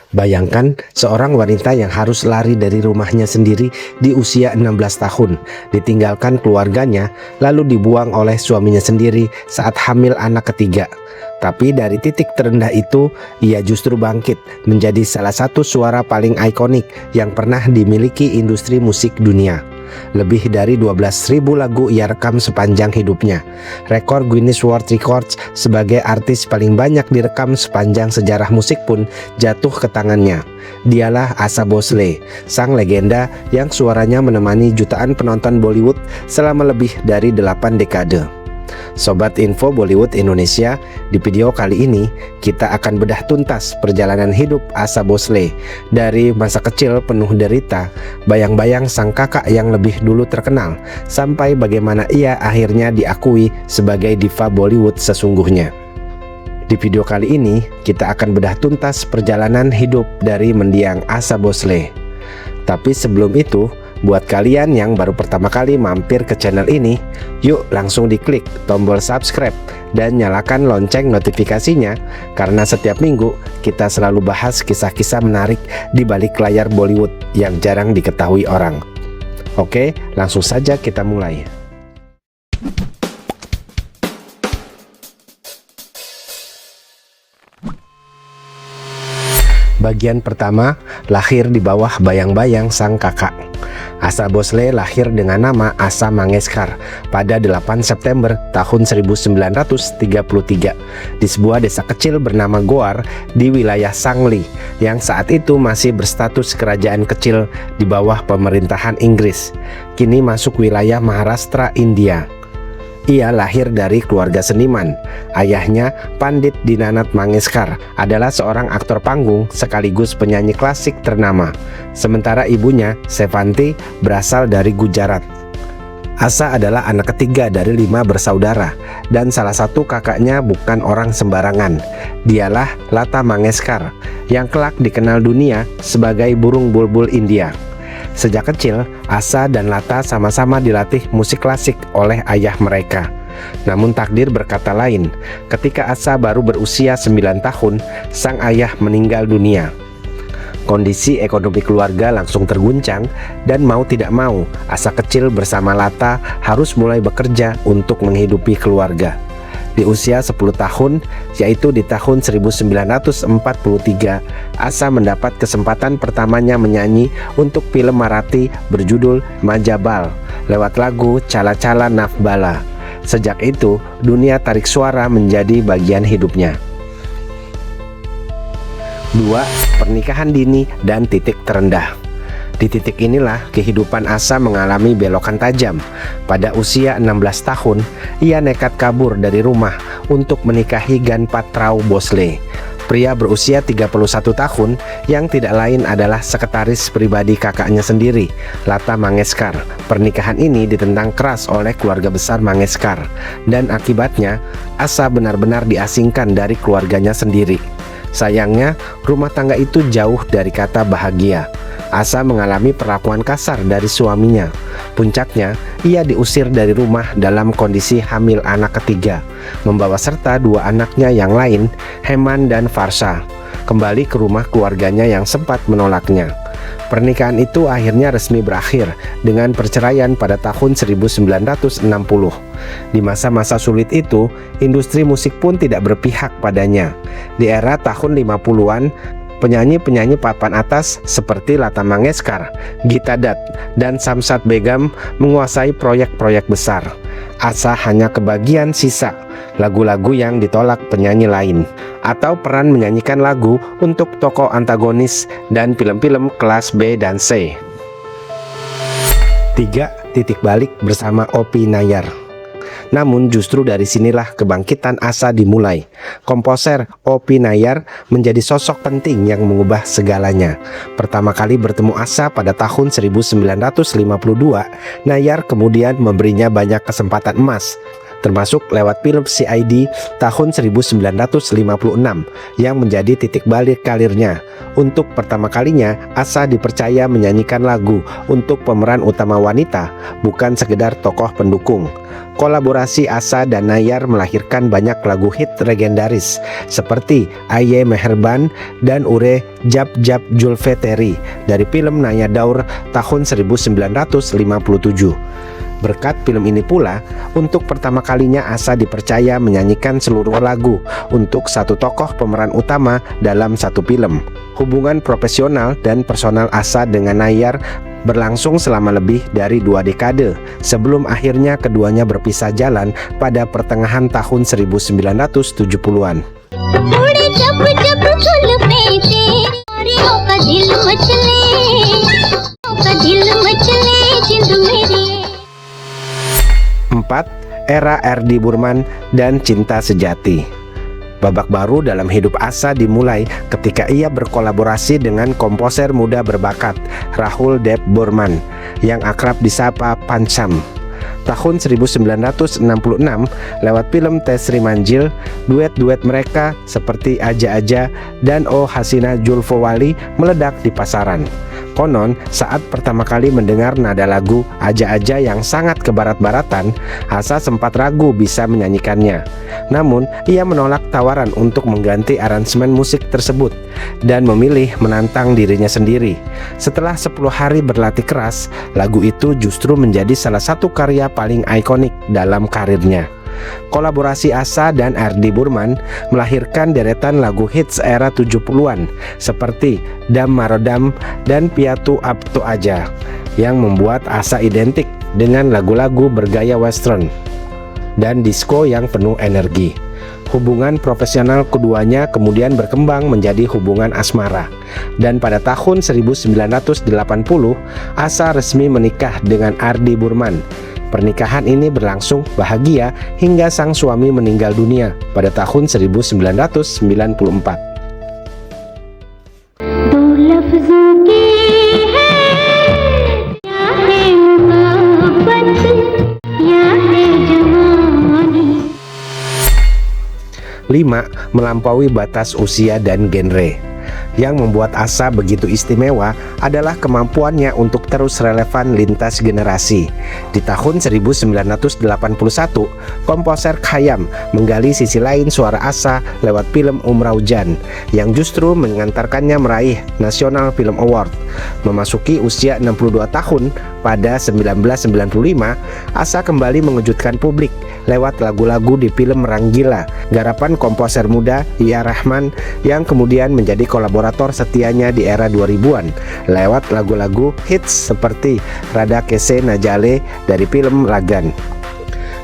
Bayangkan seorang wanita yang harus lari dari rumahnya sendiri di usia 16 tahun, ditinggalkan keluarganya, lalu dibuang oleh suaminya sendiri saat hamil anak ketiga. Tapi dari titik terendah itu, ia justru bangkit menjadi salah satu suara paling ikonik yang pernah dimiliki industri musik dunia. Lebih dari 12.000 lagu ia rekam sepanjang hidupnya. Rekor Guinness World Records sebagai artis paling banyak direkam sepanjang sejarah musik pun jatuh ke tangannya. Dialah Asa Bhosle, sang legenda yang suaranya menemani jutaan penonton Bollywood selama lebih dari 8 dekade. Sobat Info Bollywood Indonesia, di video kali ini kita akan bedah tuntas perjalanan hidup Asa Bhosle dari masa kecil penuh derita, bayang-bayang sang kakak yang lebih dulu terkenal, sampai bagaimana ia akhirnya diakui sebagai diva Bollywood sesungguhnya. Di video kali ini kita akan bedah tuntas perjalanan hidup dari mendiang Asa Bhosle. Tapi sebelum itu, buat kalian yang baru pertama kali mampir ke channel ini, yuk langsung diklik tombol subscribe dan nyalakan lonceng notifikasinya, karena setiap minggu kita selalu bahas kisah-kisah menarik di balik layar Bollywood yang jarang diketahui orang. Oke, langsung saja kita mulai. Bagian pertama, lahir di bawah bayang-bayang sang kakak. Asa Bhosle lahir dengan nama Asa Mangeshkar pada 8 September tahun 1933 di sebuah desa kecil bernama Goar di wilayah Sangli yang saat itu masih berstatus kerajaan kecil di bawah pemerintahan Inggris, kini masuk wilayah Maharashtra, India. Ia lahir dari keluarga seniman. Ayahnya, Pandit Dinanath Mangeshkar, adalah seorang aktor panggung sekaligus penyanyi klasik ternama. Sementara ibunya, Sevanti, berasal dari Gujarat. Asa adalah anak ketiga dari 5 bersaudara, dan salah satu kakaknya bukan orang sembarangan. Dialah Lata Mangeshkar, yang kelak dikenal dunia sebagai burung bulbul India. Sejak kecil, Asa dan Lata sama-sama dilatih musik klasik oleh ayah mereka. Namun takdir berkata lain. Ketika Asa baru berusia 9 tahun, sang ayah meninggal dunia. Kondisi ekonomi keluarga langsung terguncang, dan mau tidak mau, Asa kecil bersama Lata harus mulai bekerja untuk menghidupi keluarga. Di usia 10 tahun, yaitu di tahun 1943, Asa mendapat kesempatan pertamanya menyanyi untuk film Marathi berjudul Majabal lewat lagu Chala Chala Navbala. Sejak itu, dunia tarik suara menjadi bagian hidupnya. 2. Pernikahan dini dan titik terendah. Di titik inilah kehidupan Asa mengalami belokan tajam. Pada usia 16 tahun, ia nekat kabur dari rumah untuk menikahi Ganpat Rao Bhosle, pria berusia 31 tahun yang tidak lain adalah sekretaris pribadi kakaknya sendiri, Lata Mangeshkar. Pernikahan ini ditentang keras oleh keluarga besar Mangeshkar, dan akibatnya Asa benar-benar diasingkan dari keluarganya sendiri. Sayangnya, rumah tangga itu jauh dari kata bahagia. Asa mengalami perlakuan kasar dari suaminya. Puncaknya, ia diusir dari rumah dalam kondisi hamil anak ketiga, membawa serta 2 anaknya yang lain, Heman dan Farsha, kembali ke rumah keluarganya yang sempat menolaknya. Pernikahan itu akhirnya resmi berakhir dengan perceraian pada tahun 1960. Di masa-masa sulit itu, industri musik pun tidak berpihak padanya. Di era tahun 50-an, penyanyi-penyanyi papan atas seperti Lata Mangeshkar, Gita Dutt, dan Shamsad Begum menguasai proyek-proyek besar. Asa hanya kebagian sisa lagu-lagu yang ditolak penyanyi lain, atau peran menyanyikan lagu untuk tokoh antagonis dan film-film kelas B dan C. 3. Titik balik bersama Opi Nayar. Namun justru dari sinilah kebangkitan Asa dimulai. Komposer Opi Nayar menjadi sosok penting yang mengubah segalanya. Pertama kali bertemu Asa pada tahun 1952, Nayar kemudian memberinya banyak kesempatan emas. termasuk lewat film CID tahun 1956 yang menjadi titik balik karirnya. Untuk pertama kalinya, Asa dipercaya menyanyikan lagu untuk pemeran utama wanita, bukan sekedar tokoh pendukung. Kolaborasi Asa dan Nayar melahirkan banyak lagu hit legendaris seperti Aye Meherban dan Ure Jab Jab Julfeteri dari film Naya Daur tahun 1957. Berkat film ini pula, untuk pertama kalinya Asa dipercaya menyanyikan seluruh lagu untuk satu tokoh pemeran utama dalam satu film. Hubungan profesional dan personal Asa dengan Nayar berlangsung selama lebih dari 2 dekade sebelum akhirnya keduanya berpisah jalan pada pertengahan tahun 1970-an. Empat, era R.D. Burman dan Cinta Sejati. Babak baru dalam hidup Asa dimulai ketika ia berkolaborasi dengan komposer muda berbakat Rahul Dev Burman yang akrab disapa Pancham. Tahun 1966, lewat film Tesri Manjil, duet-duet mereka seperti Aja Aja dan Oh Hasina Julfowali meledak di pasaran. Konon, saat pertama kali mendengar nada lagu Aja Aja yang sangat kebarat-baratan, Asa sempat ragu bisa menyanyikannya. Namun, ia menolak tawaran untuk mengganti aransemen musik tersebut dan memilih menantang dirinya sendiri. Setelah 10 hari berlatih keras, lagu itu justru menjadi salah satu karya paling ikonik dalam karirnya. Kolaborasi Asa dan R.D. Burman melahirkan deretan lagu hits era 70-an seperti Dam Marodam dan Piatu Abtu Aja yang membuat Asa identik dengan lagu-lagu bergaya western dan disco yang penuh energi. Hubungan profesional keduanya kemudian berkembang menjadi hubungan asmara, dan pada tahun 1980 Asa resmi menikah dengan R.D. Burman. Pernikahan ini berlangsung bahagia hingga sang suami meninggal dunia pada tahun 1994. Lima, melampaui batas usia dan genre. Yang membuat Asa begitu istimewa adalah kemampuannya untuk terus relevan lintas generasi. Di tahun 1981, komposer Khayyam menggali sisi lain suara Asa lewat film Umraujan yang justru mengantarkannya meraih National Film Award. Memasuki usia 62 tahun pada 1995, Asa kembali mengejutkan publik lewat lagu-lagu di film Ranggila, garapan komposer muda Ia Rahman yang kemudian menjadi kolaborator setianya di era 2000-an lewat lagu-lagu hits seperti Rada Kese Najale dari film Lagan.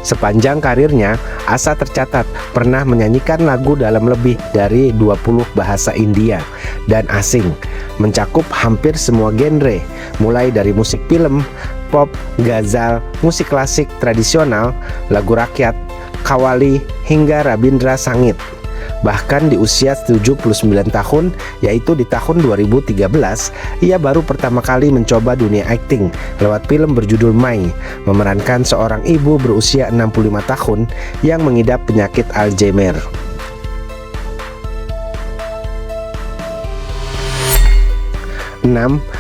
Sepanjang karirnya, Asa tercatat pernah menyanyikan lagu dalam lebih dari 20 bahasa India dan asing, mencakup hampir semua genre, mulai dari musik film, pop, ghazal, musik klasik tradisional, lagu rakyat, qawwali, hingga Rabindra Sangit. Bahkan di usia 79 tahun, yaitu di tahun 2013, ia baru pertama kali mencoba dunia akting lewat film berjudul Mai, memerankan seorang ibu berusia 65 tahun yang mengidap penyakit Alzheimer. 6.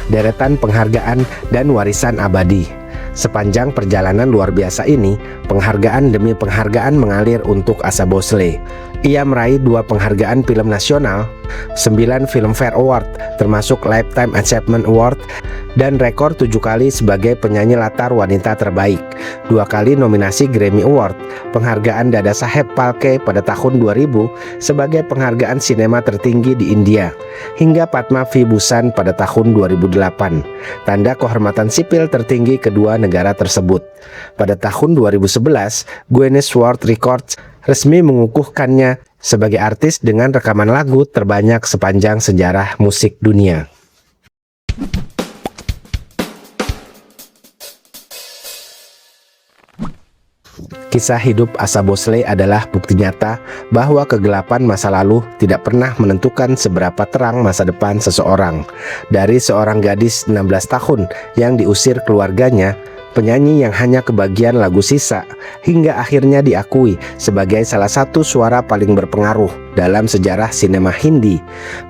Deretan penghargaan dan warisan abadi. Sepanjang perjalanan luar biasa ini, penghargaan demi penghargaan mengalir untuk Asa Bhosle. Ia meraih 2 penghargaan film nasional, 9 Filmfare Award termasuk Lifetime Achievement Award, dan rekor 7 kali sebagai penyanyi latar wanita terbaik, 2 kali nominasi Grammy Award, penghargaan Dada Saheb Phalke pada tahun 2000 sebagai penghargaan sinema tertinggi di India, hingga Padma Vibhushan pada tahun 2008, tanda kehormatan sipil tertinggi kedua negara tersebut. Pada tahun 2011, Guinness World Records resmi mengukuhkannya sebagai artis dengan rekaman lagu terbanyak sepanjang sejarah musik dunia. Kisah hidup Asa Bhosle adalah bukti nyata bahwa kegelapan masa lalu tidak pernah menentukan seberapa terang masa depan seseorang. Dari seorang gadis 16 tahun yang diusir keluarganya, penyanyi yang hanya kebagian lagu sisa, hingga akhirnya diakui sebagai salah satu suara paling berpengaruh dalam sejarah sinema Hindi.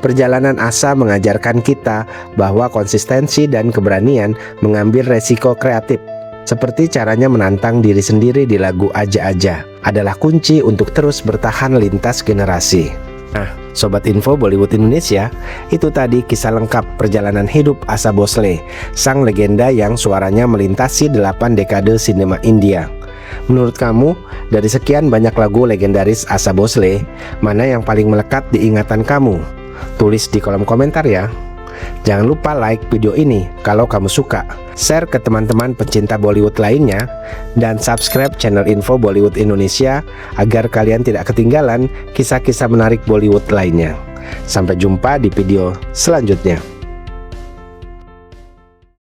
Perjalanan Asa mengajarkan kita bahwa konsistensi dan keberanian mengambil resiko kreatif, seperti caranya menantang diri sendiri di lagu Aja Aja, adalah kunci untuk terus bertahan lintas generasi. Nah, Sobat Info Bollywood Indonesia, itu tadi kisah lengkap perjalanan hidup Asa Bhosle, sang legenda yang suaranya melintasi 8 dekade sinema India. Menurut kamu, dari sekian banyak lagu legendaris Asa Bhosle, mana yang paling melekat di ingatan kamu? Tulis di kolom komentar ya. Jangan lupa like video ini kalau kamu suka, share ke teman-teman pecinta Bollywood lainnya, dan subscribe channel Info Bollywood Indonesia agar kalian tidak ketinggalan kisah-kisah menarik Bollywood lainnya. Sampai jumpa di video selanjutnya.